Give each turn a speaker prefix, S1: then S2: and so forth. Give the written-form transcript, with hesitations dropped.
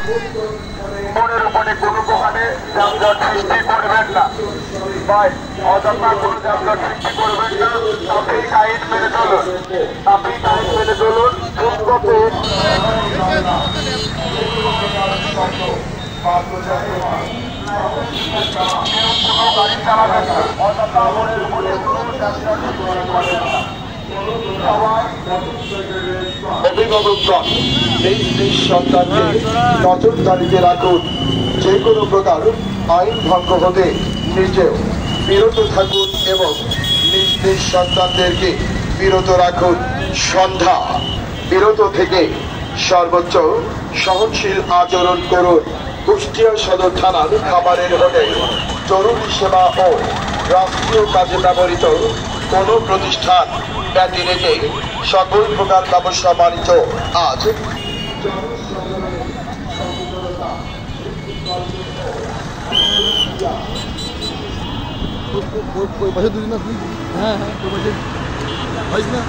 S1: মনের উপরে কোনো প্রকারে যানজট সৃষ্টি করবেন না ভাই, অযথা কোনো যানজট সৃষ্টি করবেন না। ট্রাফিক আইন মেনে চলুন, ট্রাফিক আইন মেনে চলুন। ফুটপথে গাড়ি চালাবেন না, অযথা মনের উপরে কোনো যানজট সৃষ্টি করবেন না। অভিভাবকগণ নিজ নিজ সন্তানকে নজরদারিতে রাখুন। যে কোনো প্রকার আইন ভঙ্গ হতে নিজেও বিরত থাকুন এবং নিজ নিজ সন্তানদেরকে বিরত রাখুন। সন্ধ্যা বিরত থেকে সর্বোচ্চ সহনশীল আচরণ করুন। কুষ্টিয়া সদর থানার খাবারের হোটেল, জরুরি সেবা ও রাষ্ট্রীয় কাজে ব্যবহৃত কোনো প্রতিষ্ঠান ব্যতি রেখে সকল প্রকার ব্যবসা বাণিজ্য আজ
S2: कोई पैसे दूरी ना। हाँ हाँ कोई पैसे भाई ना।